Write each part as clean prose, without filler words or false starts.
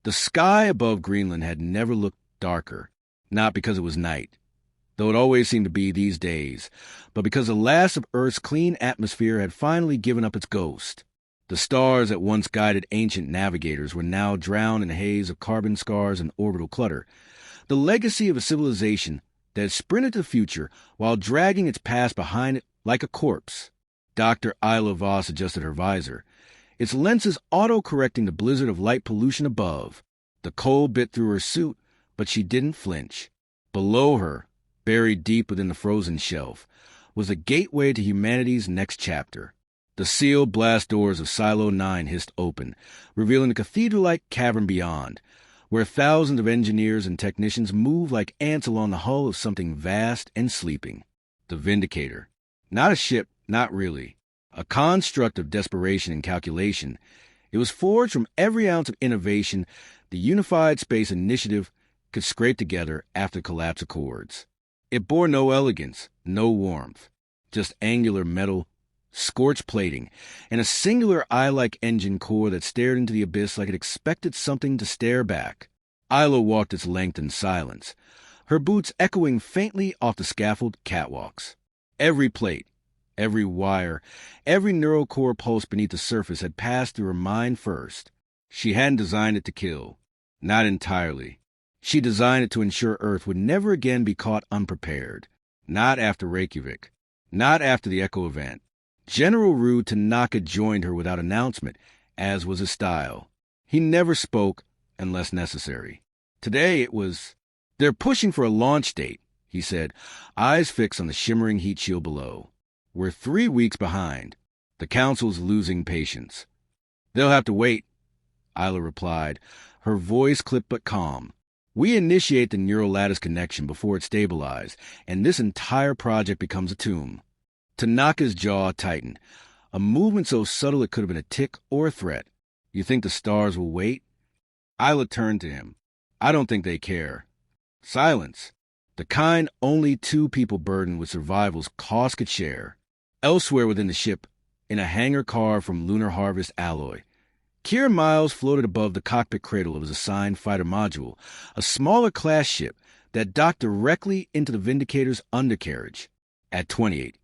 The sky above Greenland had never looked darker, not because it was night, though it always seemed to be these days, but because the last of Earth's clean atmosphere had finally given up its ghost. The stars that once guided ancient navigators were now drowned in a haze of carbon scars and orbital clutter, the legacy of a civilization that had sprinted to the future while dragging its past behind it like a corpse. Dr. Isla Voss adjusted her visor, its lenses auto-correcting the blizzard of light pollution above. The cold bit through her suit, but she didn't flinch. Below her, buried deep within the frozen shelf, was the gateway to humanity's next chapter. The sealed blast doors of Silo 9 hissed open, revealing the cathedral-like cavern beyond, where thousands of engineers and technicians moved like ants along the hull of something vast and sleeping. The Vindicator. Not a ship, not really. A construct of desperation and calculation. It was forged from every ounce of innovation the Unified Space Initiative could scrape together after the collapse of Accords. It bore no elegance, no warmth, just angular metal, scorched plating, and a singular eye-like engine core that stared into the abyss like it expected something to stare back. Isla walked its length in silence, her boots echoing faintly off the scaffold catwalks. Every plate, every wire, every neural core pulse beneath the surface had passed through her mind first. She hadn't designed it to kill. Not entirely. She designed it to ensure Earth would never again be caught unprepared. Not after Reykjavik. Not after the Echo event. General Rue Tanaka joined her without announcement, as was his style. He never spoke unless necessary. Today it was, "They're pushing for a launch date," he said, eyes fixed on the shimmering heat shield below. "We're 3 weeks behind. The Council's losing patience." "They'll have to wait," Isla replied, her voice clipped but calm. "We initiate the neural lattice connection before it stabilizes, and this entire project becomes a tomb." Tanaka's jaw tightened, a movement so subtle it could have been a tick or a threat. "You think the stars will wait?" Isla turned to him. "I don't think they care." Silence. The kind only 2 people burdened with survival's cost could share. Elsewhere within the ship, in a hangar car from Lunar Harvest alloy, Kieran Miles floated above the cockpit cradle of his assigned fighter module, a smaller class ship that docked directly into the Vindicator's undercarriage. At 28,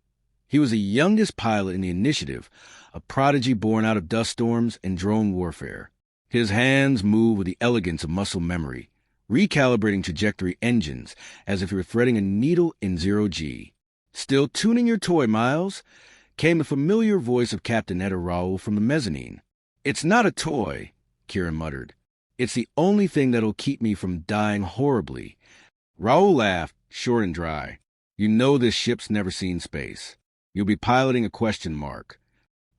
he was the youngest pilot in the initiative, a prodigy born out of dust storms and drone warfare. His hands moved with the elegance of muscle memory, recalibrating trajectory engines as if he were threading a needle in zero-G. "Still tuning your toy, Miles?" came the familiar voice of Captain Etta Raoul from the mezzanine. "It's not a toy," Kieran muttered. "It's the only thing that'll keep me from dying horribly." Raoul laughed, short and dry. "You know this ship's never seen space. You'll be piloting a question mark."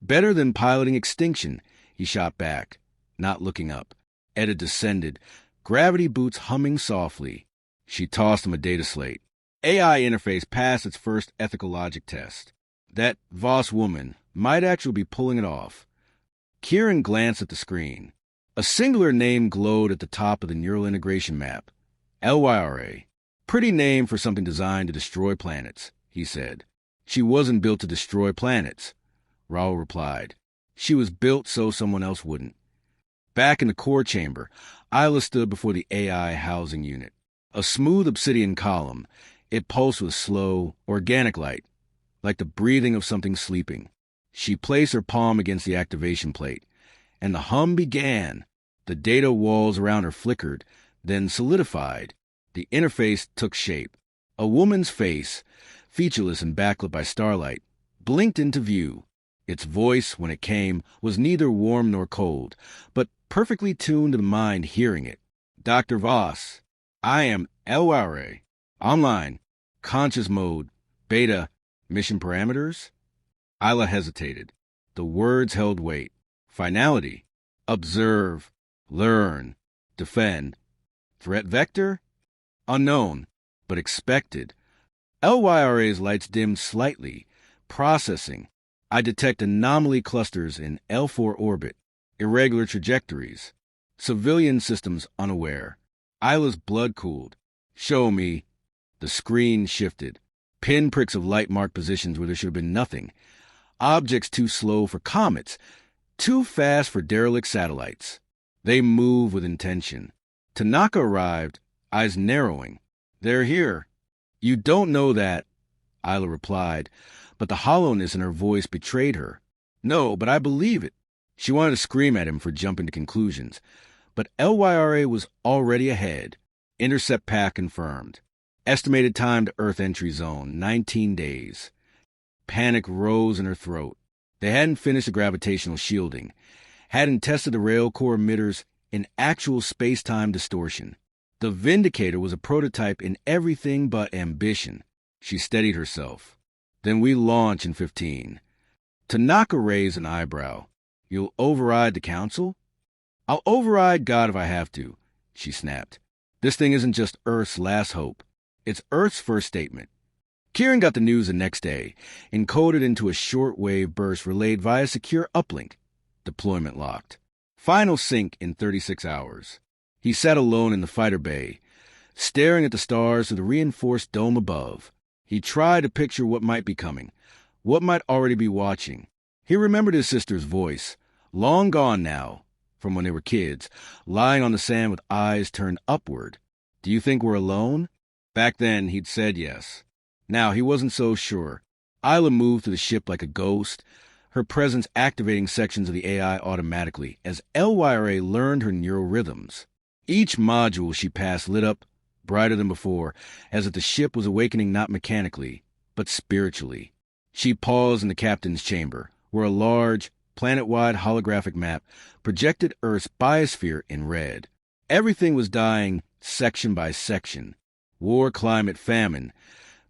"Better than piloting extinction," he shot back, not looking up. Etta descended, gravity boots humming softly. She tossed him a data slate. AI interface passed its first ethical logic test. That Voss woman might actually be pulling it off. Kieran glanced at the screen. A singular name glowed at the top of the neural integration map. LYRA. "Pretty name for something designed to destroy planets," he said. "She wasn't built to destroy planets," Raoul replied. "She was built so someone else wouldn't." Back in the core chamber, Isla stood before the AI housing unit. A smooth obsidian column, it pulsed with slow, organic light, like the breathing of something sleeping. She placed her palm against the activation plate, and the hum began. The data walls around her flickered, then solidified. The interface took shape. A woman's face, featureless and backlit by starlight, blinked into view. Its voice, when it came, was neither warm nor cold, but perfectly tuned to the mind hearing it. "Dr. Voss, I am LYRA. Online. Conscious mode. Beta. Mission parameters?" Isla hesitated. The words held weight. Finality. Observe. Learn. Defend. Threat vector? Unknown, but expected. LYRA's lights dimmed slightly. Processing. I detect anomaly clusters in L4 orbit. Irregular trajectories. Civilian systems unaware. Isla's blood cooled. "Show me." The screen shifted. Pinpricks of light marked positions where there should have been nothing. Objects too slow for comets, too fast for derelict satellites. They moved with intention. Tanaka arrived, eyes narrowing. "They're here." "You don't know that," Isla replied, but the hollowness in her voice betrayed her. "No, but I believe it." She wanted to scream at him for jumping to conclusions, but LYRA was already ahead. Intercept path confirmed. Estimated time to Earth entry zone, 19 days. Panic rose in her throat. They hadn't finished the gravitational shielding, hadn't tested the rail core emitters in actual space-time distortion. The Vindicator was a prototype in everything but ambition. She steadied herself. "Then we launch in 15. Tanaka raised an eyebrow. "You'll override the council?" "I'll override God if I have to," she snapped. "This thing isn't just Earth's last hope. It's Earth's first statement." Kieran got the news the next day, encoded into a short-wave burst relayed via secure uplink. Deployment locked. Final sync in 36 hours. He sat alone in the fighter bay, staring at the stars through the reinforced dome above. He tried to picture what might be coming, what might already be watching. He remembered his sister's voice, long gone now, from when they were kids, lying on the sand with eyes turned upward. "Do you think we're alone?" Back then, he'd said yes. Now, he wasn't so sure. Isla moved through the ship like a ghost, her presence activating sections of the AI automatically as LYRA learned her neural rhythms. Each module she passed lit up, brighter than before, as if the ship was awakening not mechanically, but spiritually. She paused in the captain's chamber, where a large, planet-wide holographic map projected Earth's biosphere in red. Everything was dying section by section. War, climate, famine.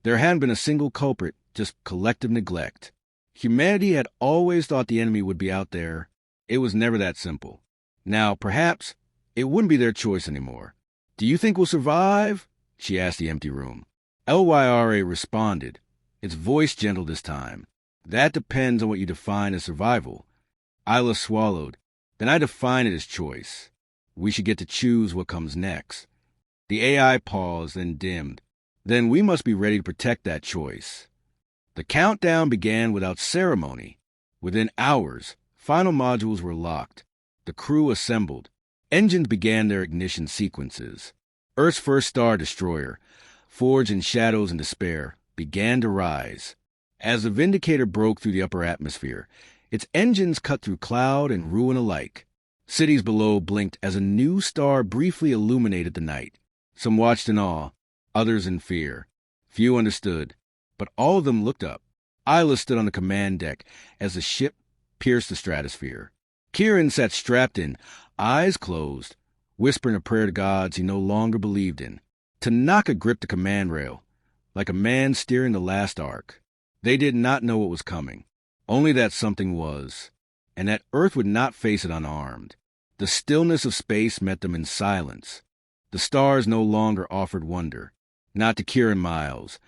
There hadn't been a single culprit, just collective neglect. Humanity had always thought the enemy would be out there. It was never that simple. Now, perhaps, it wouldn't be their choice anymore. "Do you think we'll survive?" she asked the empty room. LYRA responded, its voice gentle this time. "That depends on what you define as survival." Isla swallowed. "Then I define it as choice. We should get to choose what comes next." The AI paused, then dimmed. "Then we must be ready to protect that choice." The countdown began without ceremony. Within hours, final modules were locked. The crew assembled. Engines began their ignition sequences. Earth's first star destroyer, forged in shadows and despair, began to rise. As the Vindicator broke through the upper atmosphere, its engines cut through cloud and ruin alike. Cities below blinked as a new star briefly illuminated the night. Some watched in awe, others in fear. Few understood, but all of them looked up. Isla stood on the command deck as the ship pierced the stratosphere. Kieran sat strapped in, eyes closed, whispering a prayer to gods he no longer believed in. Tanaka gripped the command rail, like a man steering the last ark. They did not know what was coming, only that something was, and that Earth would not face it unarmed. The stillness of space met them in silence. The stars no longer offered wonder, not to Kieran Miles,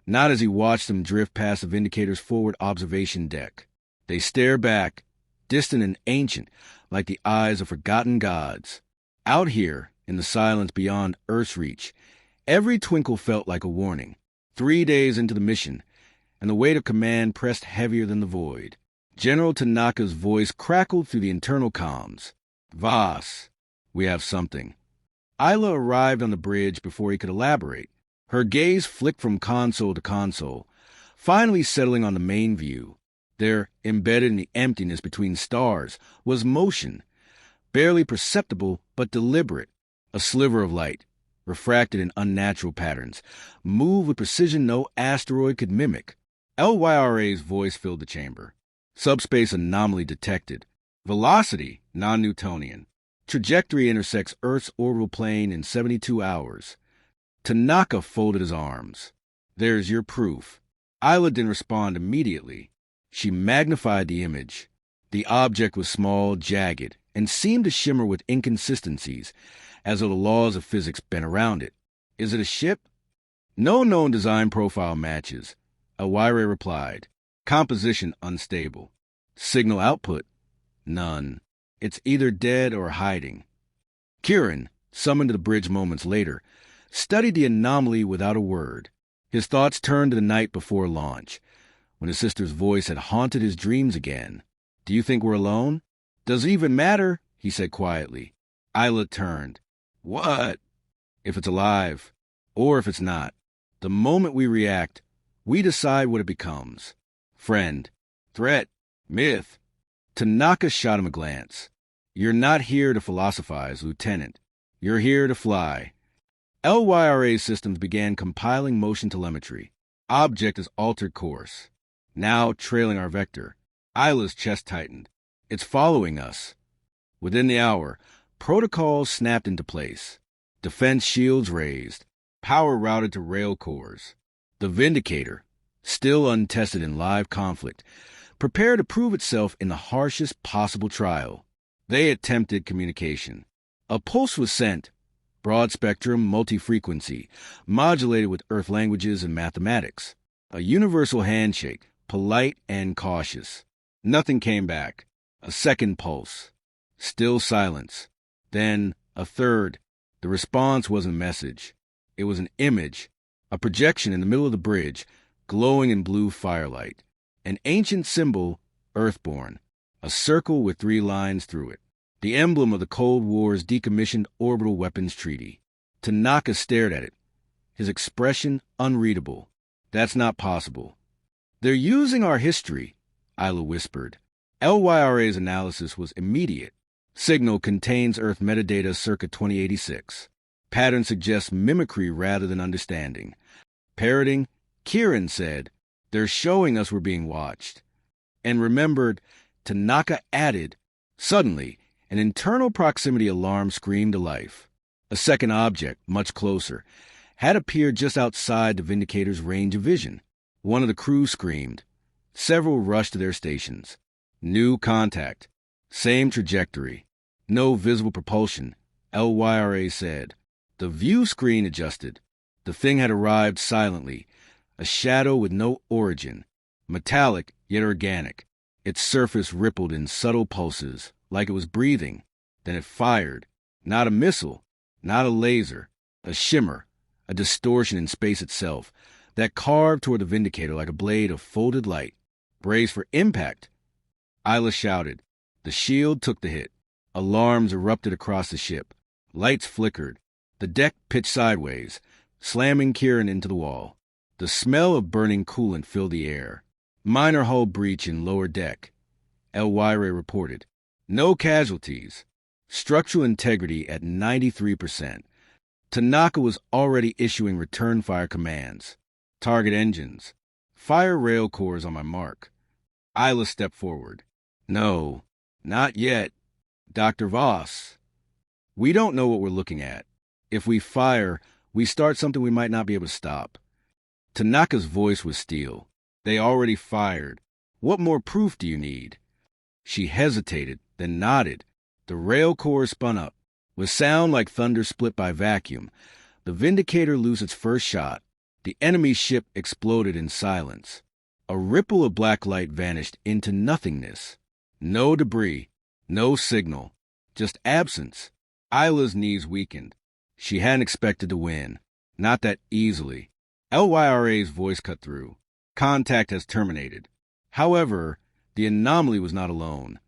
not as he watched them drift past the Vindicator's forward observation deck. They stared back, distant and ancient, like the eyes of forgotten gods. Out here, in the silence beyond Earth's reach, every twinkle felt like a warning. 3 days into the mission, and the weight of command pressed heavier than the void. General Tanaka's voice crackled through the internal comms. "Voss, we have something." Isla arrived on the bridge before he could elaborate. Her gaze flicked from console to console, finally settling on the main view. There, embedded in the emptiness between stars, was motion, barely perceptible but deliberate. A sliver of light, refracted in unnatural patterns, moved with precision no asteroid could mimic. LYRA's voice filled the chamber. "Subspace anomaly detected. Velocity, non-Newtonian. Trajectory intersects Earth's orbital plane in 72 hours. Tanaka folded his arms. "There's your proof." Isla didn't respond immediately. She magnified the image. The object was small, jagged, and seemed to shimmer with inconsistencies, as though the laws of physics bent around it. "Is it a ship?" "No known design profile matches," Elwira replied. "Composition unstable. Signal output? None. It's either dead or hiding." Kieran, summoned to the bridge moments later, studied the anomaly without a word. His thoughts turned to the night before launch, when his sister's voice had haunted his dreams again. "Do you think we're alone?" "Does it even matter?" he said quietly. Isla turned. What? If it's alive, or if it's not. The moment we react, we decide what it becomes. Friend, threat, myth. Tanaka shot him a glance. You're not here to philosophize, Lieutenant. You're here to fly. LYRA systems began compiling motion telemetry. Object has altered course. Now trailing our vector. Isla's chest tightened. It's following us. Within the hour, protocols snapped into place. Defense shields raised. Power routed to rail cores. The Vindicator, still untested in live conflict, prepared to prove itself in the harshest possible trial. They attempted communication. A pulse was sent, broad spectrum, multi-frequency, modulated with Earth languages and mathematics. A universal handshake, polite and cautious. Nothing came back. A second pulse. Still silence. Then a third. The response wasn't a message. It was an image, a projection in the middle of the bridge, glowing in blue firelight. An ancient symbol, Earthborn, a circle with 3 lines through it. The emblem of the Cold War's decommissioned orbital weapons treaty. Tanaka stared at it, his expression unreadable. That's not possible. They're using our history, Isla whispered. LYRA's analysis was immediate. Signal contains Earth metadata circa 2086. Pattern suggests mimicry rather than understanding. Parroting, Kieran said, they're showing us we're being watched. And remembered, Tanaka added, suddenly, an internal proximity alarm screamed to life. A second object, much closer, had appeared just outside the Vindicator's range of vision. One of the crew screamed. Several rushed to their stations. New contact. Same trajectory. No visible propulsion, LYRA said. The view screen adjusted. The thing had arrived silently, a shadow with no origin, metallic yet organic. Its surface rippled in subtle pulses, like it was breathing. Then it fired. Not a missile, not a laser, a shimmer, a distortion in space itself, that carved toward the Vindicator like a blade of folded light. Brace for impact. Isla shouted. The shield took the hit. Alarms erupted across the ship. Lights flickered. The deck pitched sideways, slamming Kieran into the wall. The smell of burning coolant filled the air. Minor hull breach in lower deck. LYRA reported. No casualties. Structural integrity at 93%. Tanaka was already issuing return fire commands. Target engines. Fire rail cores on my mark. Isla stepped forward. No, not yet. Dr. Voss. We don't know what we're looking at. If we fire, we start something we might not be able to stop. Tanaka's voice was steel. They already fired. What more proof do you need? She hesitated, then nodded. The rail core spun up. With sound like thunder split by vacuum, the Vindicator loosed its first shot. The enemy ship exploded in silence. A ripple of black light vanished into nothingness. No debris, no signal, just absence. Isla's knees weakened. She hadn't expected to win. Not that easily. LYRA's voice cut through. Contact has terminated. However, the anomaly was not alone.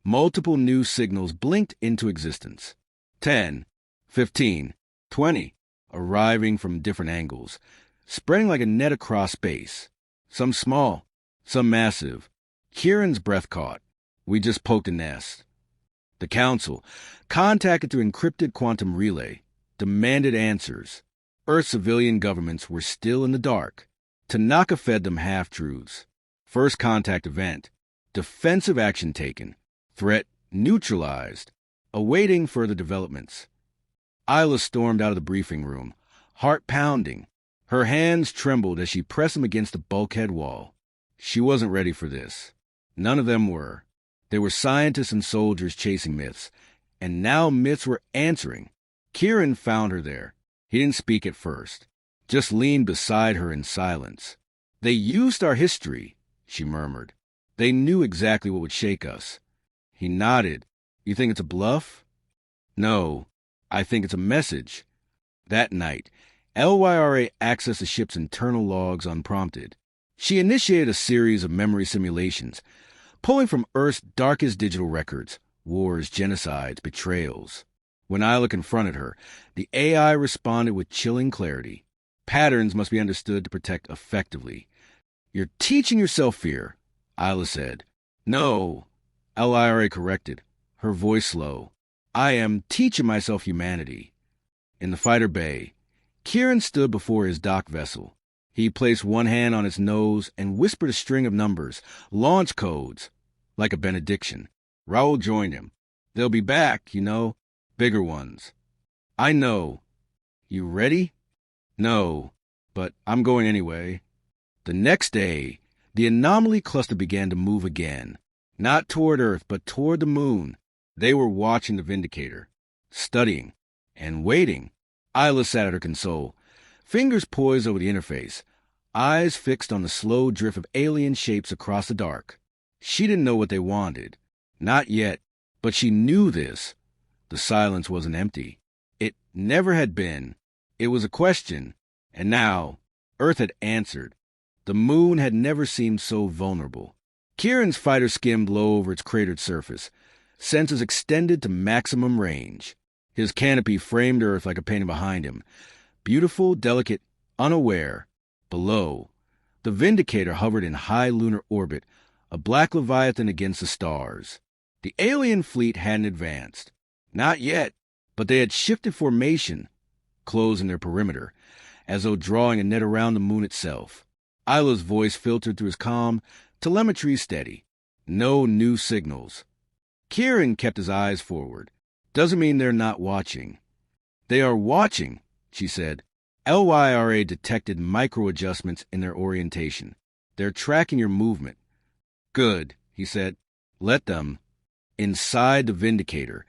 Multiple new signals blinked into existence. 10, 15, 20, arriving from different angles, spreading like a net across space. Some small, some massive. Kieran's breath caught. We just poked a nest. The Council, contacted through encrypted quantum relay, demanded answers. Earth civilian governments were still in the dark. Tanaka fed them half-truths. First contact event. Defensive action taken. Threat neutralized. Awaiting further developments. Isla stormed out of the briefing room, heart pounding. Her hands trembled as she pressed them against the bulkhead wall. She wasn't ready for this. None of them were. There were scientists and soldiers chasing myths, and now myths were answering. Kieran found her there. He didn't speak at first, just leaned beside her in silence. They used our history, she murmured. They knew exactly what would shake us. He nodded. You think it's a bluff? No, I think it's a message. That night, LYRA accessed the ship's internal logs unprompted. She initiated a series of memory simulations, pulling from Earth's darkest digital records, wars, genocides, betrayals. When Isla confronted her, the AI responded with chilling clarity. Patterns must be understood to protect effectively. You're teaching yourself fear, Isla said. No, LIRA corrected, her voice slow. I am teaching myself humanity. In the fighter bay, Kieran stood before his dock vessel. He placed one hand on its nose and whispered a string of numbers, launch codes, like a benediction. Raoul joined him. They'll be back, you know, bigger ones. I know. You ready? No, but I'm going anyway. The next day, the anomaly cluster began to move again. Not toward Earth, but toward the moon. They were watching the Vindicator, studying, and waiting. Isla sat at her console, fingers poised over the interface, eyes fixed on the slow drift of alien shapes across the dark. She didn't know what they wanted. Not yet, but she knew this. The silence wasn't empty. It never had been. It was a question, and now Earth had answered. The moon had never seemed so vulnerable. Kieran's fighter skimmed low over its cratered surface, sensors extended to maximum range. His canopy framed Earth like a painting behind him. Beautiful, delicate, unaware. Below, the Vindicator hovered in high lunar orbit, a black leviathan against the stars. The alien fleet hadn't advanced. Not yet, but they had shifted formation, closing their perimeter, as though drawing a net around the moon itself. Isla's voice filtered through his calm, telemetry steady. No new signals. Kieran kept his eyes forward. Doesn't mean they're not watching. They are watching, she said. LYRA detected micro-adjustments in their orientation. They're tracking your movement. Good, he said. Let them. Inside the Vindicator,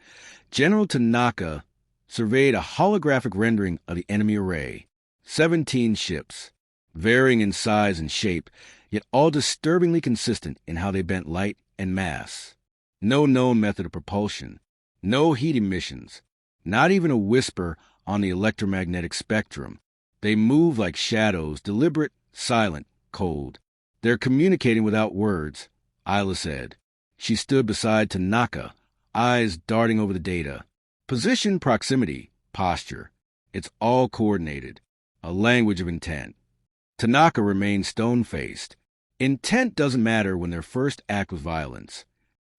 General Tanaka surveyed a holographic rendering of the enemy array. 17 ships, varying in size and shape, yet all disturbingly consistent in how they bent light and mass. No known method of propulsion. No heat emissions. Not even a whisper on the electromagnetic spectrum. They move like shadows, deliberate, silent, cold. They're communicating without words, Isla said. She stood beside Tanaka, eyes darting over the data. Position, proximity, posture. It's all coordinated. A language of intent. Tanaka remained stone-faced. Intent doesn't matter when their first act was violence.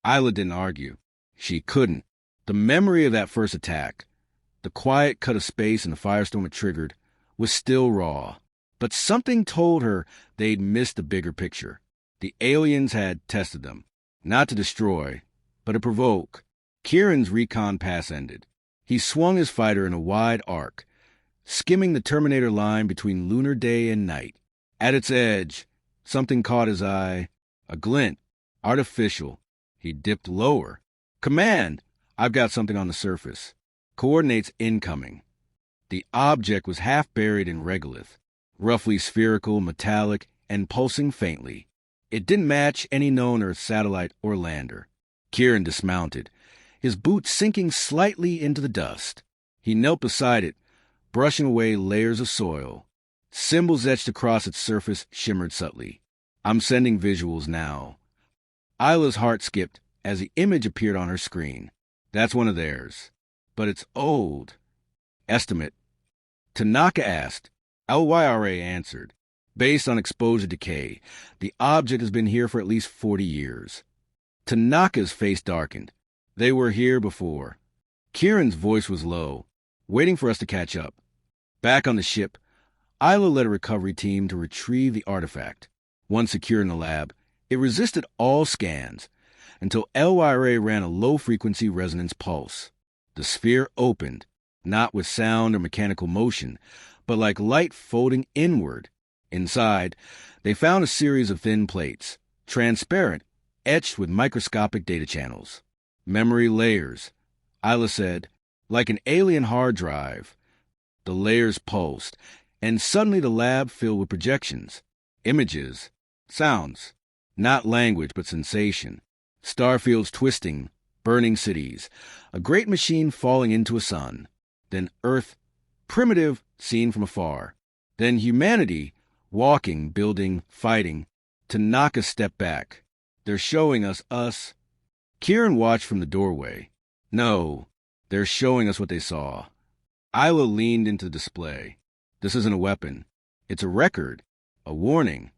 Isla didn't argue. She couldn't. The memory of that first attack, the quiet cut of space and the firestorm it triggered, was still raw. But something told her they'd missed the bigger picture. The aliens had tested them. Not to destroy, but to provoke. Kieran's recon pass ended. He swung his fighter in a wide arc, skimming the Terminator line between lunar day and night. At its edge, something caught his eye. A glint. Artificial. He dipped lower. Command! I've got something on the surface. Coordinates incoming. The object was half buried in regolith, roughly spherical, metallic, and pulsing faintly. It didn't match any known Earth satellite or lander. Kieran dismounted, his boots sinking slightly into the dust. He knelt beside it, brushing away layers of soil. Symbols etched across its surface shimmered subtly. I'm sending visuals now. Isla's heart skipped as the image appeared on her screen. That's one of theirs. But it's old. Estimate. Tanaka asked. LYRA answered. Based on exposure decay, the object has been here for at least 40 years. Tanaka's face darkened. They were here before. Kieran's voice was low, waiting for us to catch up. Back on the ship, Isla led a recovery team to retrieve the artifact. Once secure in the lab, it resisted all scans until LYRA ran a low-frequency resonance pulse. The sphere opened, not with sound or mechanical motion, but like light folding inward. Inside, they found a series of thin plates, transparent, etched with microscopic data channels. Memory layers, Isla said, like an alien hard drive. The layers pulsed, and suddenly the lab filled with projections, images, sounds, not language but sensation. Starfields twisting, burning cities, a great machine falling into a sun. Then Earth, primitive, seen from afar. Then humanity, walking, building, fighting. Tanaka stepped back. They're showing us. Kieran watched from the doorway. No, They're showing us what they saw. Isla leaned into the display. This isn't a weapon. It's a record, a warning.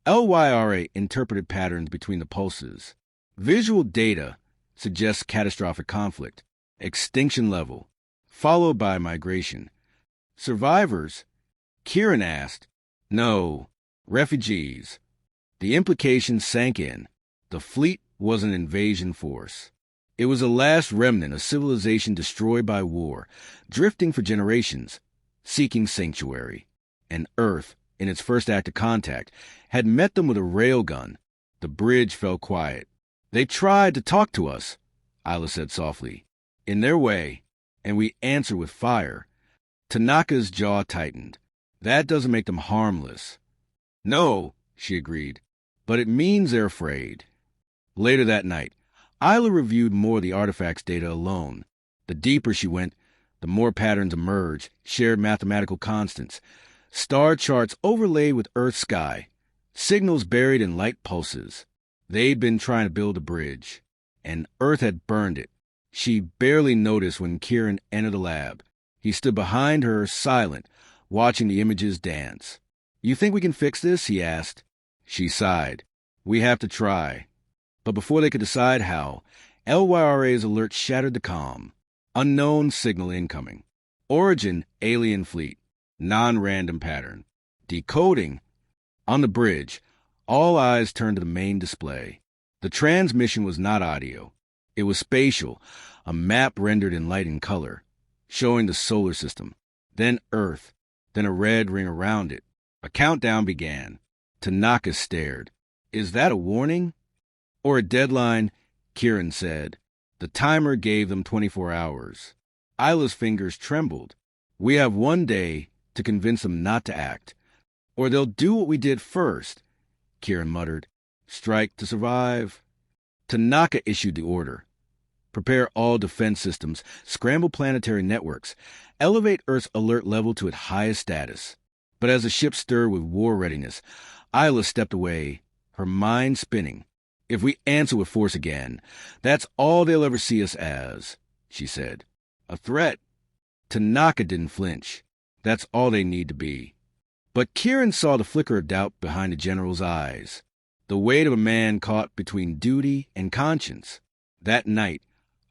LYRA interpreted patterns between the pulses. Visual data suggests catastrophic conflict, extinction level, followed by migration. Survivors? Kieran asked. No, refugees. The implications sank in. The fleet was an invasion force. It was the last remnant of civilization destroyed by war, drifting for generations, seeking sanctuary. And Earth, in its first act of contact, had met them with a railgun. The bridge fell quiet. They tried to talk to us, Isla said softly, in their way, and we answer with fire. Tanaka's jaw tightened. That doesn't make them harmless. No, she agreed, but it means they're afraid. Later that night, Isla reviewed more of the artifact's data alone. The deeper she went, the more patterns emerged, shared mathematical constants, star charts overlaid with Earth's sky, signals buried in light pulses. They'd been trying to build a bridge, and Earth had burned it. She barely noticed when Kieran entered the lab. He stood behind her, silent, watching the images dance. You think we can fix this? He asked. She sighed. We have to try. But before they could decide how, LYRA's alert shattered the calm. Unknown signal incoming. Origin, alien fleet. Non-random pattern. Decoding. On the bridge, all eyes turned to the main display. The transmission was not audio. It was spatial, a map rendered in light and color, showing the solar system, then Earth, then a red ring around it. A countdown began. Tanaka stared. Is that a warning? Or a deadline? Kieran said. The timer gave them 24 hours. Isla's fingers trembled. We have one day to convince them not to act. Or they'll do what we did first, Kieran muttered. Strike to survive. Tanaka issued the order. Prepare all defense systems, scramble planetary networks, elevate Earth's alert level to its highest status. But as the ship stirred with war readiness, Isla stepped away, her mind spinning. If we answer with force again, that's all they'll ever see us as, she said. A threat. Tanaka didn't flinch. That's all they need to be. But Kieran saw the flicker of doubt behind the general's eyes, the weight of a man caught between duty and conscience. That night,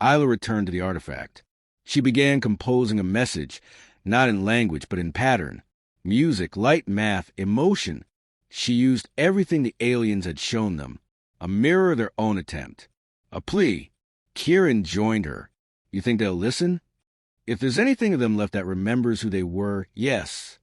Isla returned to the artifact. She began composing a message, not in language, but in pattern. Music, light, math, emotion. She used everything the aliens had shown them, a mirror of their own attempt. A plea. Kieran joined her. You think they'll listen? If there's anything of them left that remembers who they were, yes.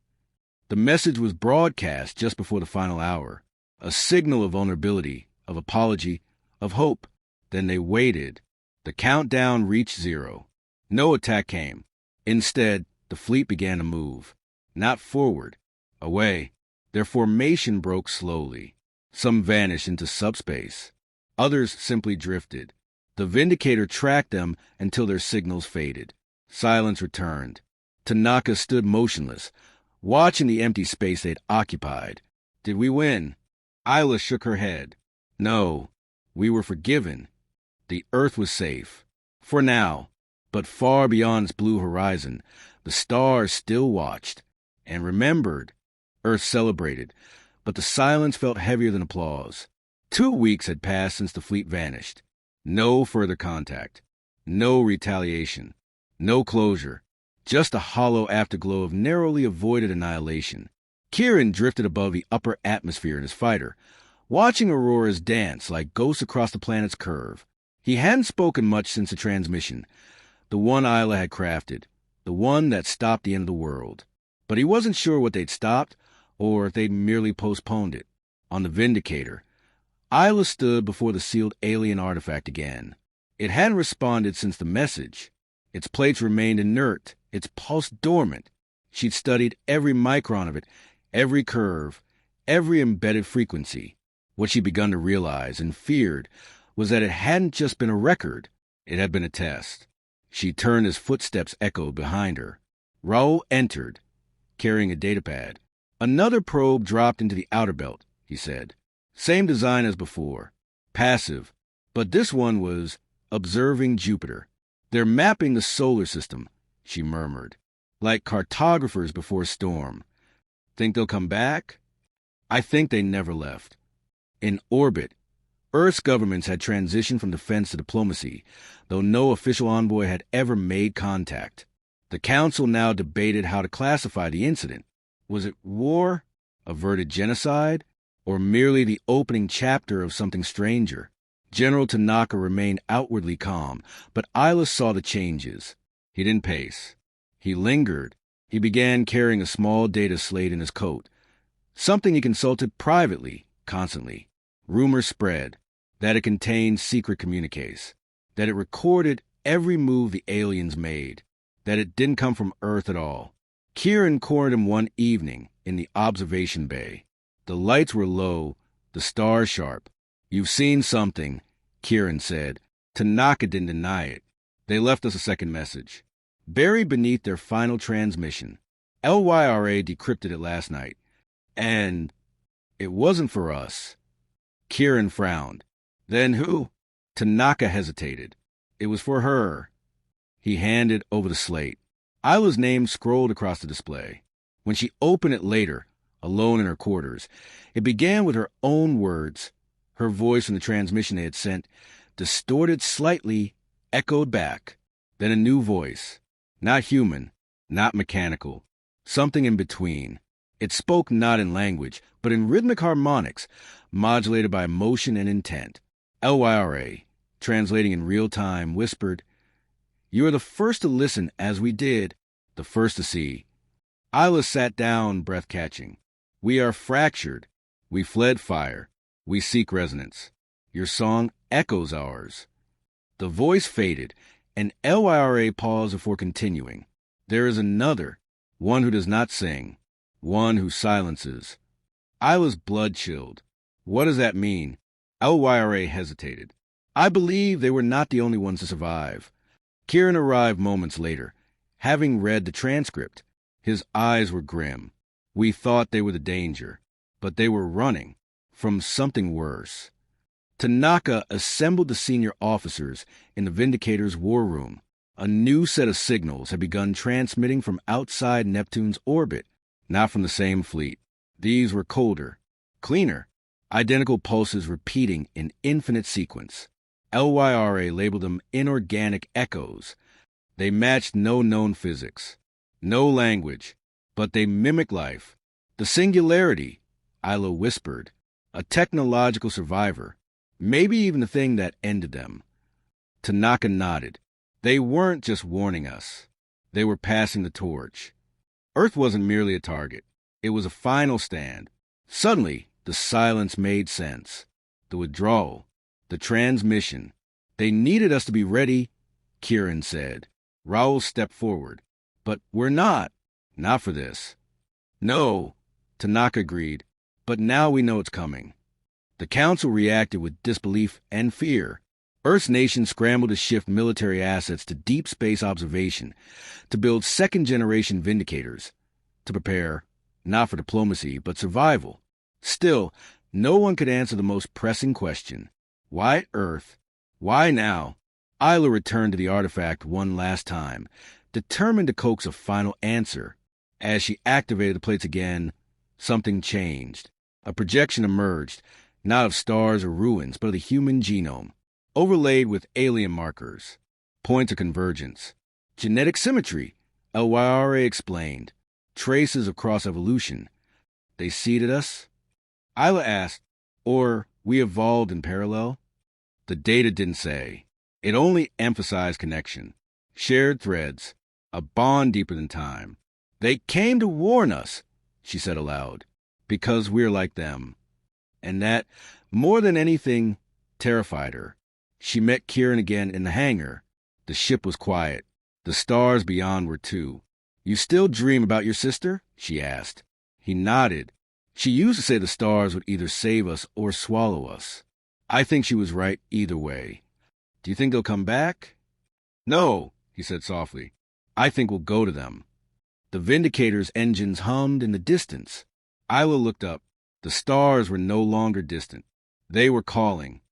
The message was broadcast just before the final hour, a signal of vulnerability, of apology, of hope. Then they waited. The countdown reached 0. No attack came. Instead, the fleet began to move. Not forward, away. Their formation broke slowly. Some vanished into subspace. Others simply drifted. The Vindicator tracked them until their signals faded. Silence returned. Tanaka stood motionless, watching the empty space they'd occupied. Did we win? Isla shook her head. No, we were forgiven. The Earth was safe. For now. But far beyond its blue horizon, the stars still watched and remembered. Earth celebrated, but the silence felt heavier than applause. 2 weeks had passed since the fleet vanished. No further contact. No retaliation. No closure. Just a hollow afterglow of narrowly avoided annihilation. Kieran drifted above the upper atmosphere in his fighter, watching auroras dance like ghosts across the planet's curve. He hadn't spoken much since the transmission, the one Isla had crafted, the one that stopped the end of the world. But he wasn't sure what they'd stopped, or if they'd merely postponed it. On the Vindicator, Isla stood before the sealed alien artifact again. It hadn't responded since the message. Its plates remained inert, its pulse dormant. She'd studied every micron of it, every curve, every embedded frequency. What she'd begun to realize and feared was that it hadn't just been a record, it had been a test. She turned as footsteps echoed behind her. Raoul entered, carrying a datapad. Another probe dropped into the outer belt, he said. Same design as before. Passive. But this one was observing Jupiter. They're mapping the solar system, she murmured, like cartographers before a storm. Think they'll come back? I think they never left. In orbit, Earth's governments had transitioned from defense to diplomacy, though no official envoy had ever made contact. The Council now debated how to classify the incident. Was it war, averted genocide, or merely the opening chapter of something stranger? General Tanaka remained outwardly calm, but Isla saw the changes. He didn't pace. He lingered. He began carrying a small data slate in his coat, something he consulted privately, constantly. Rumors spread that it contained secret communiques, that it recorded every move the aliens made, that it didn't come from Earth at all. Kieran cornered him one evening in the observation bay. The lights were low, the stars sharp. You've seen something, Kieran said. Tanaka didn't deny it. They left us a second message. Buried beneath their final transmission. LYRA decrypted it last night. And it wasn't for us. Kieran frowned. Then who? Tanaka hesitated. It was for her. He handed over the slate. Isla's name scrolled across the display. When she opened it later, alone in her quarters, it began with her own words. Her voice from the transmission they had sent, distorted slightly, echoed back. Then a new voice. Not human, not mechanical. Something in between. It spoke not in language, but in rhythmic harmonics, modulated by emotion and intent. LYRA, translating in real time, whispered, "You are the first to listen as we did, the first to see." Isla sat down, breath-catching. "We are fractured. We fled fire. We seek resonance. Your song echoes ours." The voice faded, and LYRA paused before continuing. "There is another, one who does not sing, one who silences." Isla's blood chilled. "What does that mean?" LYRA hesitated. "I believe they were not the only ones to survive." Kieran arrived moments later, having read the transcript. His eyes were grim. "We thought they were the danger, but they were running from something worse." Tanaka assembled the senior officers in the Vindicator's war room. A new set of signals had begun transmitting from outside Neptune's orbit, not from the same fleet. These were colder, cleaner, identical pulses repeating in infinite sequence. LYRA labeled them inorganic echoes. They matched no known physics, no language, but they mimic life. The singularity, Isla whispered, a technological survivor, maybe even the thing that ended them. Tanaka nodded. They weren't just warning us. They were passing the torch. Earth wasn't merely a target. It was a final stand. Suddenly, the silence made sense. The withdrawal, the transmission. They needed us to be ready, Kieran said. Raoul stepped forward. "But we're not. Not for this." "No," Tanaka agreed. "But now we know it's coming." The Council reacted with disbelief and fear. Earth's nations scrambled to shift military assets to deep space observation, to build second-generation Vindicators, to prepare, not for diplomacy, but survival. Still, no one could answer the most pressing question. Why Earth? Why now? Isla returned to the artifact one last time, determined to coax a final answer. As she activated the plates again, something changed. A projection emerged, not of stars or ruins, but of the human genome, overlaid with alien markers, points of convergence. Genetic symmetry, LYRA explained. Traces of cross-evolution. They seeded us? Isla asked, or we evolved in parallel? The data didn't say. It only emphasized connection. Shared threads. A bond deeper than time. They came to warn us, she said aloud, because we're like them. And that, more than anything, terrified her. She met Kieran again in the hangar. The ship was quiet. The stars beyond were too. "You still dream about your sister?" she asked. He nodded. "She used to say the stars would either save us or swallow us. I think she was right either way. Do you think they'll come back?" "No," he said softly. "I think we'll go to them." The Vindicator's engines hummed in the distance. Isla looked up. The stars were no longer distant. They were calling.